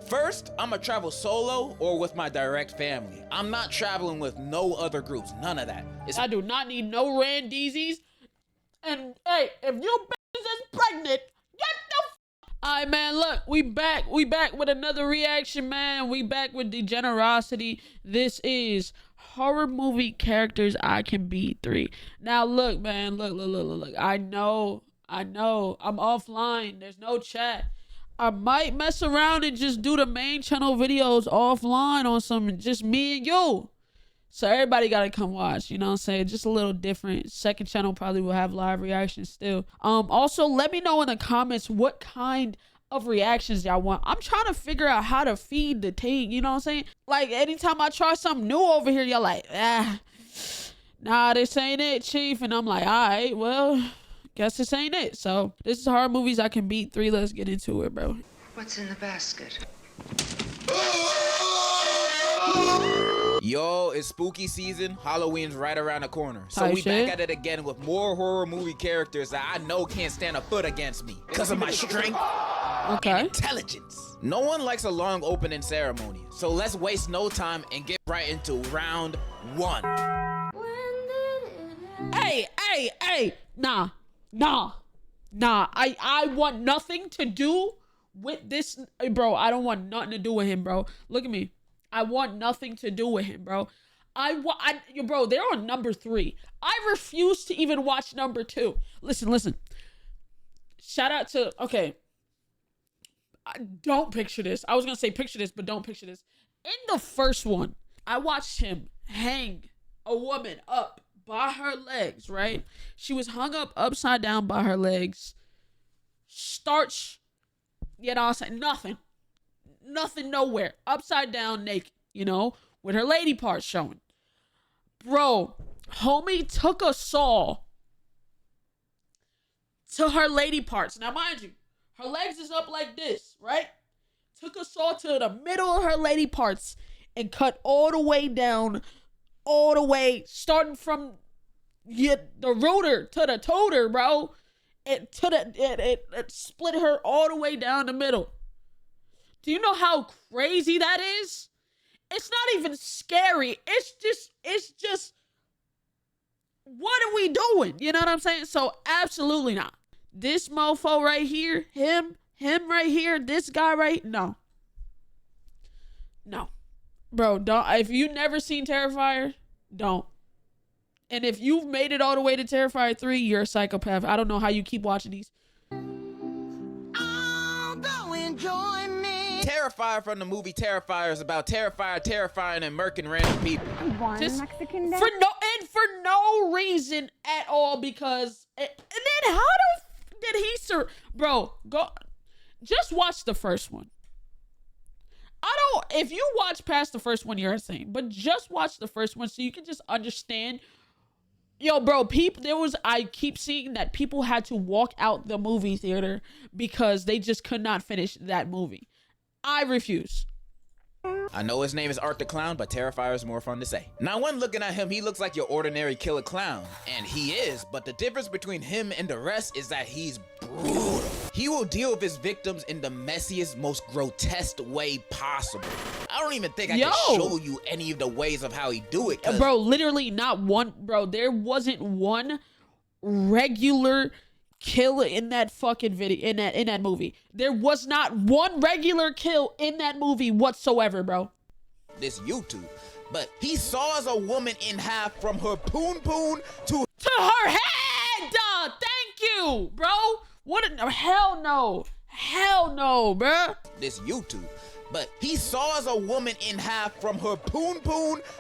First, I'm gonna travel solo or with my direct family. I'm not traveling with no other groups, none of that. I do not need no randeezies. And hey, if you bitches is pregnant, get the Alright, man, look, we back with another reaction, man. We back with Degenerocity. This is horror movie characters I can beat 3. Now look, man, look. I know, I'm offline. There's no chat. I might mess around and just do the main channel videos offline on some just me and you. So everybody gotta come watch, you know what I'm saying? Just a little different. Second channel probably will have live reactions still. Also, let me know in the comments what kind of reactions y'all want. I'm trying to figure out how to feed the team, you know what I'm saying? Like, anytime I try something new over here, y'all like, nah, this ain't it, chief. And I'm like, all right, well, guess this ain't it. So this is horror movies I can beat 3. Let's get into it, bro. What's in the basket? Yo, it's spooky season. Halloween's right around the corner. So Type we shit. back at it again with more horror movie characters that I know can't stand a foot against me because of my strength Okay. and intelligence. No one likes a long opening ceremony. So let's waste no time and get right into round 1. Hey, nah. I want nothing to do with this, bro. I don't want nothing to do with him, bro. Look at me. I want nothing to do with him, bro. Bro, they're on number 3. I refuse to even watch number 2. Listen. Shout out to, okay. Don't picture this. I was gonna say picture this, but don't picture this. In the first one, I watched him hang a woman up by her legs, right? She was hung up upside down by her legs. Starts, you know what I'm saying? Nothing nowhere. Upside down naked, you know, with her lady parts showing. Bro, homie took a saw to her lady parts. Now, mind you, her legs is up like this, right? Took a saw to the middle of her lady parts and cut all the way down, all the way, starting from the rooter to the toter, bro. It split her all the way down the middle. Do you know how crazy that is? It's not even scary. It's just, what are we doing? You know what I'm saying? So absolutely not. This mofo right here, him right here, this guy right, no. Bro, don't, if you never seen Terrifier, don't. And if you've made it all the way to Terrifier 3, you're a psychopath. I don't know how you keep watching these. Terrifier from the movie Terrifier is about Terrifier terrifying and murking random people. Just Mexican day? for no reason at all, because and then how the did he bro, go just watch the first one. If you watch past the first one, you're insane, but just watch the first one so you can just understand. Yo, bro, I keep seeing that people had to walk out the movie theater because they just could not finish that movie. I refuse. I know his name is Art the Clown, but Terrifier is more fun to say. Now, when looking at him, he looks like your ordinary killer clown. And he is, but the difference between him and the rest is that he's brutal. He will deal with his victims in the messiest, most grotesque way possible. I don't even think I can show you any of the ways of how he do it. Bro, literally not one, bro, there wasn't one regular kill in that fucking video, in that movie. There was not one regular kill in that movie whatsoever, bro. This YouTube, but he saws a woman in half from her poon to her head. Thank you, bro. Hell no, bro. This YouTube, but he saws a woman in half from her poon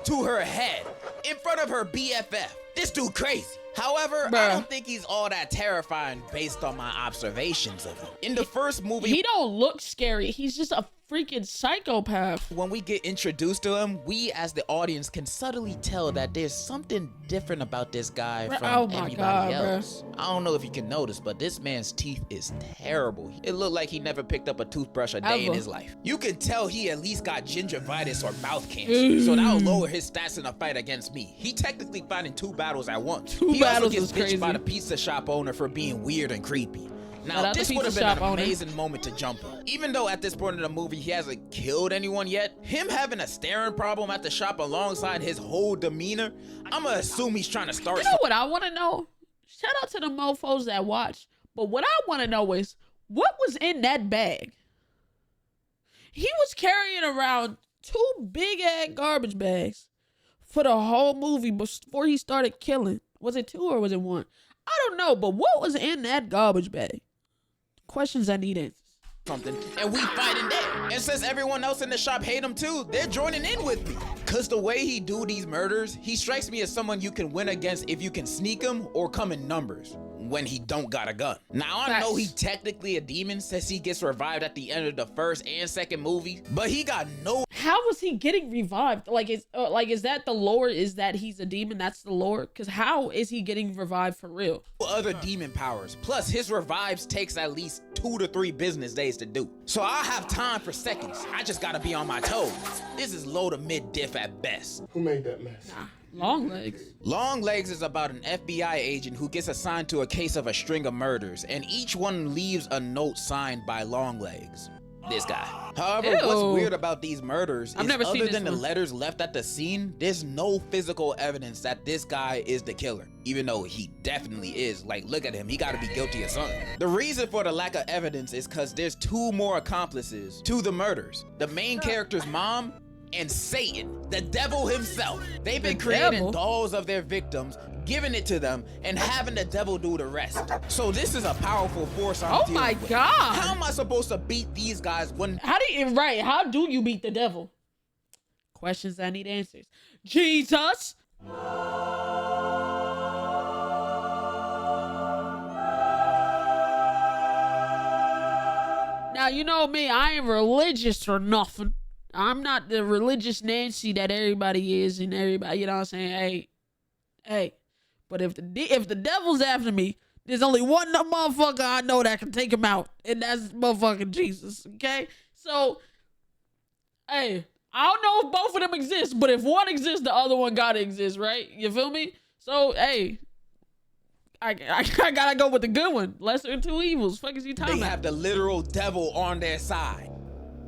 to her head in front of her BFF. This dude crazy. However, I don't think he's all that terrifying based on my observations of him. In the first movie, he don't look scary. He's just a freaking psychopath. When we get introduced to him, we as the audience can subtly tell that there's something different about this guy from everybody else. I don't know if you can notice, but this man's teeth is terrible. It looked like he never picked up a toothbrush a day in his life. You can tell he at least got gingivitis or mouth cancer, so that'll lower his stats in a fight against me. He technically fighting 2 battles at once. He also gets bitched by the pizza shop owner for being weird and creepy. Now, this would have been an amazing moment to jump on. Even though at this point in the movie he hasn't killed anyone yet, him having a staring problem at the shop alongside his whole demeanor, I'ma assume he's trying to start. You know what I want to know? Shout out to the mofos that watch. But what I want to know is, what was in that bag? He was carrying around 2 big-ass garbage bags for the whole movie before he started killing. Was it 2 or was it 1? I don't know, but what was in that garbage bag? Questions I need answers. Something, and we fighting there. And since everyone else in the shop hate him too, they're joining in with me. Cause the way he do these murders, he strikes me as someone you can win against if you can sneak him or come in numbers when he don't got a gun. Now I know he technically a demon since he gets revived at the end of the first and second movie, but he got no. How was he getting revived? Like is that the lore? Is that he's a demon? That's the lore? Cause how is he getting revived for real? Other demon powers. Plus his revives takes at least 2 to 3 business days to do. So I'll have time for seconds. I just gotta be on my toes. This is low to mid diff at best. Who made that mess? Long Legs. Long Legs is about an FBI agent who gets assigned to a case of a string of murders, and each one leaves a note signed by Long Legs. This guy. However, what's weird about these murders is other than the letters left at the scene, there's no physical evidence that this guy is the killer. Even though he definitely is. Like, look at him. He gotta be guilty of something. The reason for the lack of evidence is because there's 2 more accomplices to the murders. The main character's mom and Satan, the devil himself. They've been creating dolls of their victims, giving it to them, and having the devil do the rest. So this is a powerful force I'm dealing with. Oh my God. How am I supposed to beat these guys when... How do you beat the devil? Questions I need answers. Jesus! Now, you know me, I ain't religious or nothing. I'm not the religious Nancy that everybody is and everybody, you know what I'm saying? Hey. But if the devil's after me, there's only one motherfucker I know that can take him out, and that's motherfucking Jesus, okay? So, hey, I don't know if both of them exist, but if one exists, the other one gotta exist, right? You feel me? So, hey, I gotta go with the good one. Lesser of 2 evils. Fuck is you talking about? They have the literal devil on their side.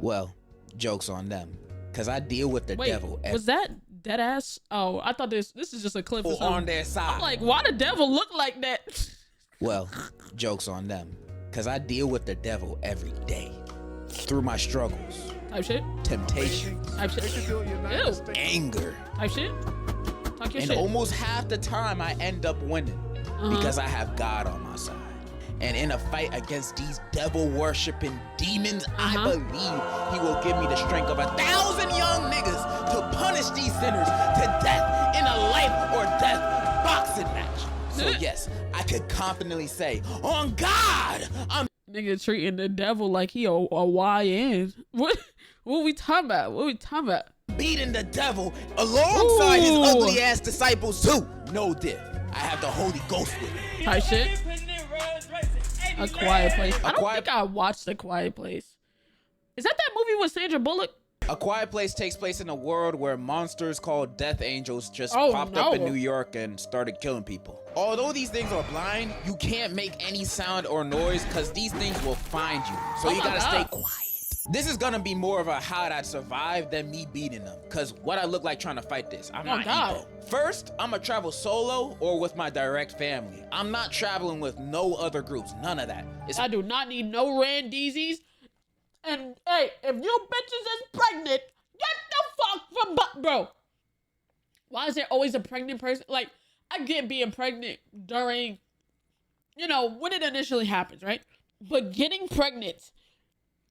Well, joke's on them, because I deal with the devil. Was that dead ass? Oh, I thought this is just a clip or something. On their side. I'm like, why the devil look like that? Well, joke's on them, because I deal with the devil every day. Through my struggles. Type shit. Temptation. Type shit. Ew. Anger. Type shit. Talk your and shit. Almost half the time I end up winning because I have God on my side. And in a fight against these devil-worshipping demons, I believe he will give me the strength of 1,000 young niggas to punish these sinners to death in a life or death boxing match. So yes, I could confidently say, on God, I'm... Nigga treating the devil like he a YN. What we talking about? What we talking about? Beating the devil alongside his ugly ass disciples too. No diff. I have the Holy Ghost with me. Type shit. A Quiet Place. I don't think I watched A Quiet Place. Is that movie with Sandra Bullock? A Quiet Place takes place in a world where monsters called death angels just popped up in New York and started killing people. Although these things are blind, you can't make any sound or noise because these things will find you. So you gotta stay quiet. This is gonna be more of a how'd I survive than me beating them, because what I look like trying to fight this. I'm not evil. First, I'm gonna travel solo or with my direct family. I'm not traveling with no other groups, none of that. I do not need no randeezes. And hey, if you bitches is pregnant, get the fuck from bro. Why is there always a pregnant person? Like, I get being pregnant during, when it initially happens, right? But getting pregnant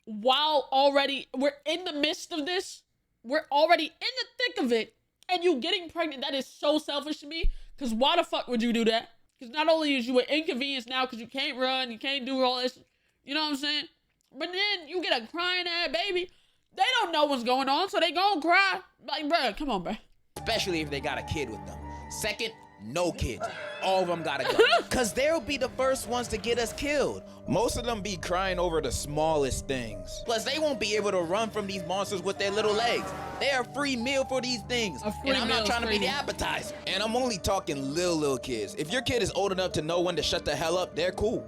while we're in the midst of this, we're already in the thick of it, and you getting pregnant, that is so selfish to me, because why the fuck would you do that? Because not only is you an inconvenience now because you can't run, you can't do all this, you know what I'm saying? But then you get a crying ass baby, they don't know what's going on, so they gonna cry. Like, bro, come on, bro. Especially if they got a kid with them. Second, no kids. All of them gotta go. Cause they'll be the first ones to get us killed. Most of them be crying over the smallest things. Plus, they won't be able to run from these monsters with their little legs. They're a free meal for these things. And I'm not trying to be the appetizer. And I'm only talking little kids. If your kid is old enough to know when to shut the hell up, they're cool.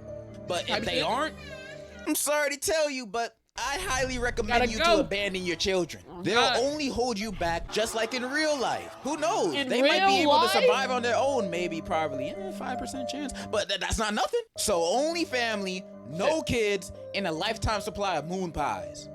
But if they aren't, I'm sorry to tell you, but I highly recommend you to abandon your children. They'll only hold you back just like in real life. Who knows? They might be able to survive on their own, maybe, probably. 5% chance, but that's not nothing. So only family, no kids, and a lifetime supply of moon pies.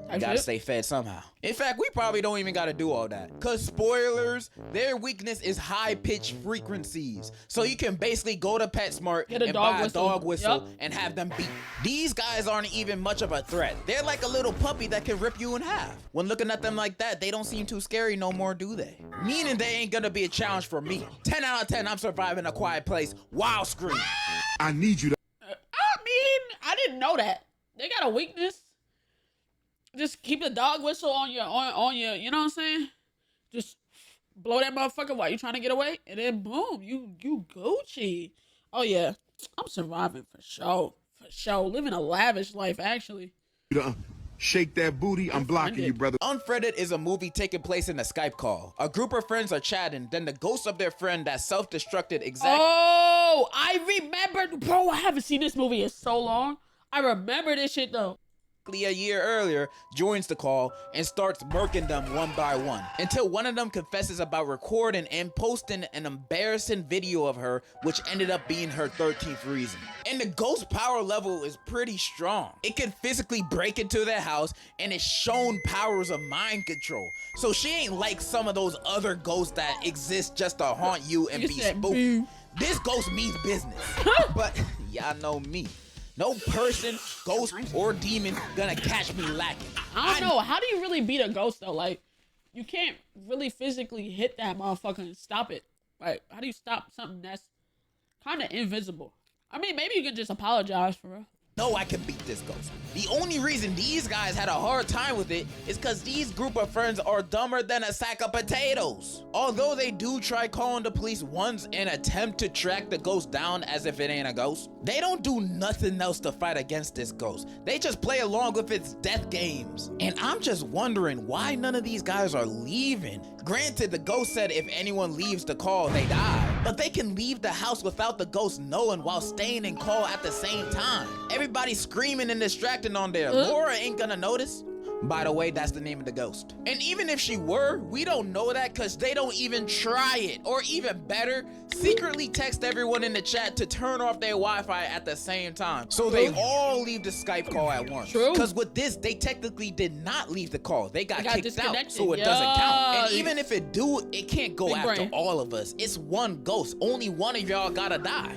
You gotta stay fed somehow. In fact, we probably don't even gotta do all that. Cause spoilers, their weakness is high-pitched frequencies. So you can basically go to PetSmart and buy a dog whistle and have them beat. These guys aren't even much of a threat. They're like a little puppy that can rip you in half. When looking at them like that, they don't seem too scary no more, do they? Meaning they ain't gonna be a challenge for me. 10 out of 10, I'm surviving a quiet place. Wow, scream. I need you to... I mean, I didn't know that. They got a weakness. Just keep the dog whistle on your, you know what I'm saying? Just blow that motherfucker while you trying to get away, and then boom, you Gucci. Oh yeah, I'm surviving for sure. Living a lavish life, actually. Shake that booty, I'm blocking you, brother. Unfriended is a movie taking place in a Skype call. A group of friends are chatting, then the ghost of their friend that self-destructed Oh, I remember, bro, I haven't seen this movie in so long. I remember this shit though. A year earlier, joins the call and starts murking them one by one until one of them confesses about recording and posting an embarrassing video of her, which ended up being her 13th reason. And the ghost power level is pretty strong. It can physically break into their house and it's shown powers of mind control. So she ain't like some of those other ghosts that exist just to haunt you and be spooky. This ghost means business. But y'all know me. No person, ghost, or demon gonna catch me lacking. I don't know. How do you really beat a ghost though? Like, you can't really physically hit that motherfucker and stop it. Like, how do you stop something that's kind of invisible? I mean, maybe you could just apologize for real. No, I can beat this ghost. The only reason these guys had a hard time with it is because these group of friends are dumber than a sack of potatoes. Although they do try calling the police once and attempt to track the ghost down as if it ain't a ghost, they don't do nothing else to fight against this ghost. They just play along with its death games. And I'm just wondering why none of these guys are leaving. Granted, the ghost said if anyone leaves the call, they die. But they can leave the house without the ghost knowing while staying in call at the same time. Everybody's screaming and distracting on there. Laura ain't gonna notice. By the way, that's the name of the ghost. And even if she were, we don't know that because they don't even try it. Or even better, secretly text everyone in the chat to turn off their Wi-Fi at the same time. So they all leave the Skype call at once. Because with this, they technically did not leave the call. They got kicked out, so it doesn't count. And even if it do, it can't go after all of us. It's one ghost. Only one of y'all gotta die.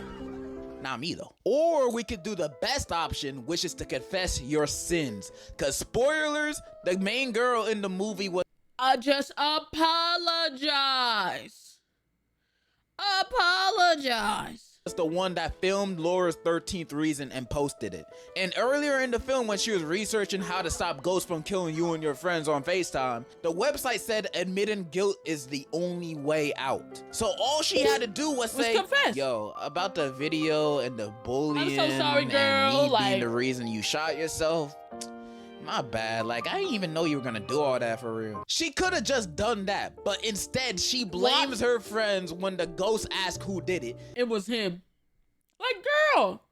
Not me though. Or we could do the best option, which is to confess your sins. Cause spoilers, the main girl in the movie was I just apologize. the one that filmed Laura's 13th reason and posted it. And earlier in the film, when she was researching how to stop ghosts from killing you and your friends on FaceTime, the website said admitting guilt is the only way out. So all she had to do was say, confess. Yo, about the video and the bullying I'm so sorry, girl. and me being the reason you shot yourself. My bad, like I didn't even know you were gonna do all that for real. She could have just done that, but instead she blames her friends when the ghost asks who did it. It was him. Like, girl.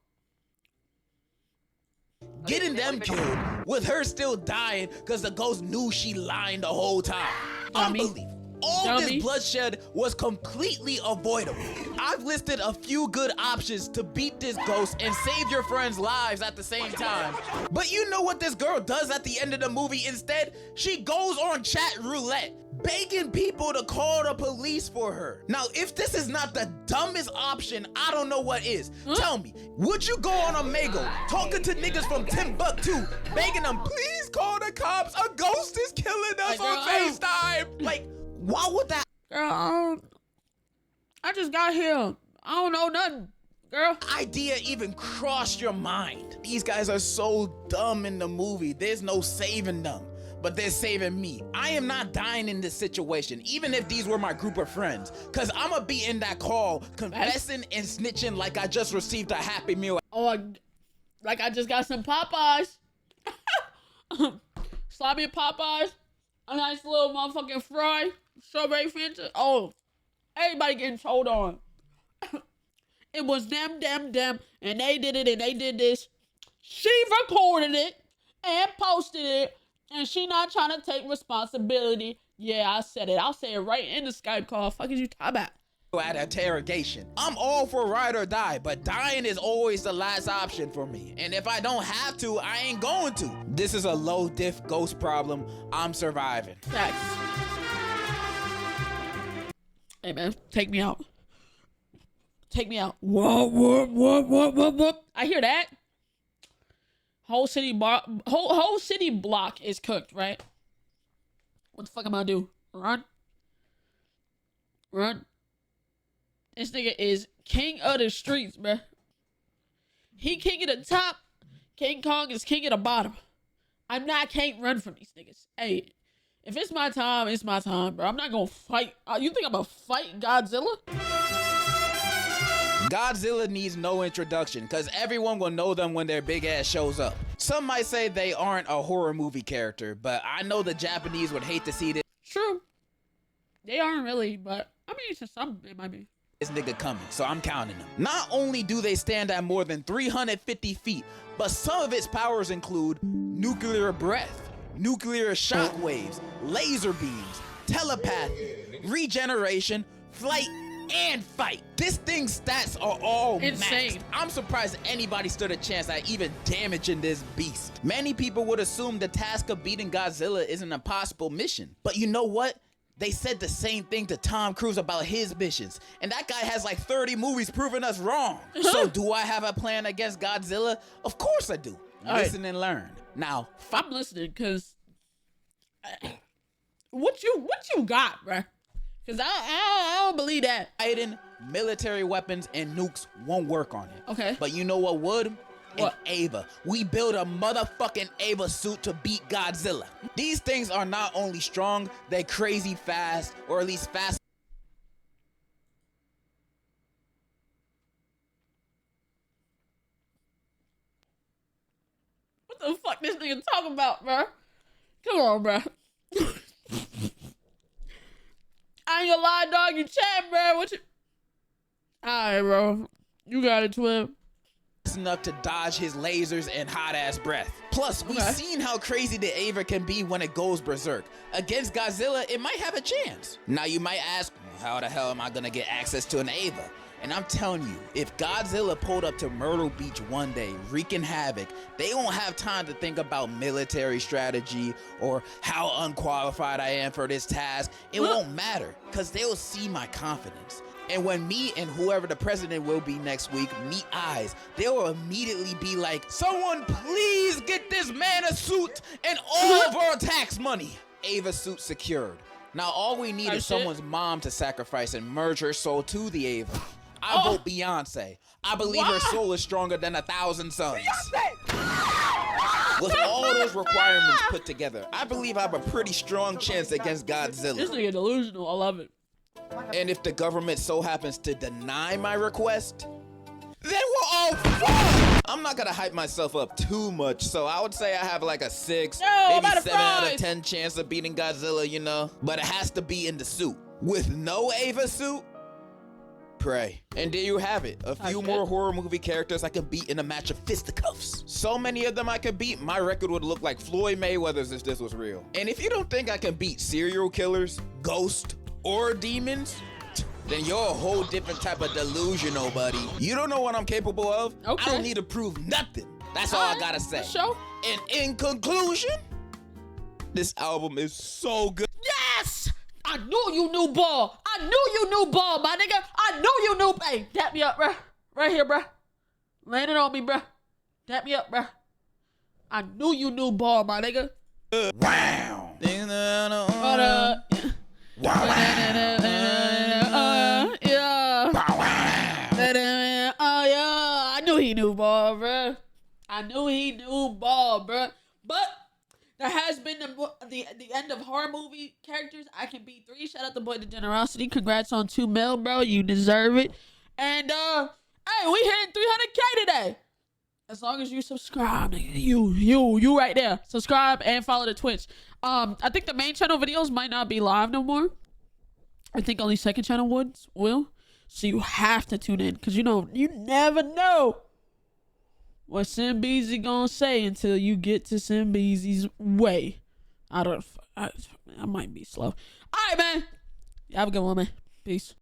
Getting them killed with her still dying because the ghost knew she lied the whole time. Unbelievable. All this bloodshed was completely avoidable. I've listed a few good options to beat this ghost and save your friends' lives at the same time. But you know what this girl does at the end of the movie instead? She goes on chat roulette, begging people to call the police for her. Now, if this is not the dumbest option, I don't know what is. Tell me, would you go on Omegle, talking to niggas from Timbuktu, begging them, please call the cops, a ghost is killing us on FaceTime? Like, why would that? Girl, I just got here. I don't know nothing, girl. Idea even crossed your mind. These guys are so dumb in the movie. There's no saving them, but they're saving me. I am not dying in this situation, even if these were my group of friends, because I'm going to be in that call confessing and snitching like I just received a Happy Meal. Oh, like I just got some Popeyes. Sloppy Popeyes. A nice little motherfucking fry. Strawberry Fanta. Oh, everybody getting told on. It was them, and they did it, and they did this. She recorded it and posted it, and she not trying to take responsibility. Yeah, I said it. I'll say it right in the Skype call. Fuck is you talking about? At interrogation. I'm all for ride or die, but dying is always the last option for me. And if I don't have to, I ain't going to. This is a low diff ghost problem. I'm surviving. Facts. Hey man, take me out. Take me out. Whoop. I hear that. Whole city block is cooked, right? What the fuck am I gonna do? Run. This nigga is king of the streets, bruh. He king of the top. King Kong is king of the bottom. Can't run from these niggas. Hey, if it's my time, it's my time, bro. I'm not gonna fight. You think I'm gonna fight Godzilla? Godzilla needs no introduction, cause everyone will know them when their big ass shows up. Some might say they aren't a horror movie character, but I know the Japanese would hate to see this. True. They aren't really, but I mean, to some, it might be. This nigga coming, so I'm counting them. Not only do they stand at more than 350 feet, but some of its powers include nuclear breath, nuclear shockwaves, laser beams, telepathy, regeneration, flight, and fight. This thing's stats are all insane. Maxed. I'm surprised anybody stood a chance at even damaging this beast. Many people would assume the task of beating Godzilla is an impossible mission, but you know what? They said the same thing to Tom Cruise about his missions, and that guy has like 30 movies proving us wrong. So do I have a plan against Godzilla? Of course I do. Listen and learn. Now, I'm listening, cause what you got, bruh? Cause I don't believe that. Fighting, military weapons, and nukes won't work on it. Okay. But you know what would? What? An Ava. We build a motherfucking Ava suit to beat Godzilla. These things are not only strong, they're crazy fast, or at least fast. What the fuck this nigga talking about, bro? Come on, bro. I ain't gonna lie, dog. You chat, bro. What you? Alright, bro. You got it, twin. Enough to dodge his lasers and hot ass breath. Plus, we've seen how crazy the Ava can be when it goes berserk. Against Godzilla, it might have a chance. Now you might ask, how the hell am I gonna get access to an Ava? And I'm telling you, if Godzilla pulled up to Myrtle Beach one day, wreaking havoc, they won't have time to think about military strategy or how unqualified I am for this task. It won't matter, because they'll see my confidence. And when me and whoever the president will be next week meet eyes, they'll immediately be like, someone please get this man a suit and all of our tax money. Ava suit secured. Now all we need is someone's mom to sacrifice and merge her soul to the Ava. I vote Beyonce. I believe her soul is stronger than 1,000 suns. With all those requirements put together, I believe I have a pretty strong chance against Godzilla. This nigga delusional. I love it. And if the government so happens to deny my request, then we're all fucked. I'm not gonna hype myself up too much, so I would say I have like a 6, maybe 7 out of 10 chance of beating Godzilla, you know? But it has to be in the suit. With no Ava suit, pray. And there you have it. A few more horror movie characters I could beat in a match of fisticuffs. So many of them I could beat, my record would look like Floyd Mayweather's if this was real. And if you don't think I can beat serial killers, ghosts, or demons, then you're a whole different type of delusional, buddy. You don't know what I'm capable of. I don't need to prove nothing. That's all I gotta say. And in conclusion, this album is so good. Yes! I knew you knew ball. I knew you knew ball, my nigga. I knew you knew. Hey, tap me up, bruh. Right here, bruh. Land it on me, bruh. Tap me up, bruh. I knew you knew ball, my nigga. Wow. I knew he knew ball, bruh. I knew he knew ball, bruh. But there has been the end of horror movie characters. I can beat 3. Shout out the boy Degenerocity. Congrats on 2 mil, bro. You deserve it. And hey, we hitting 300K today. As long as you subscribe, you right there. Subscribe and follow the Twitch. I think the main channel videos might not be live no more. I think only second channel will. So you have to tune in, because you never know what Simbeezy gonna say until you get to Simbeezy's way. I might be slow. All right, man. Have a good one, man. Peace.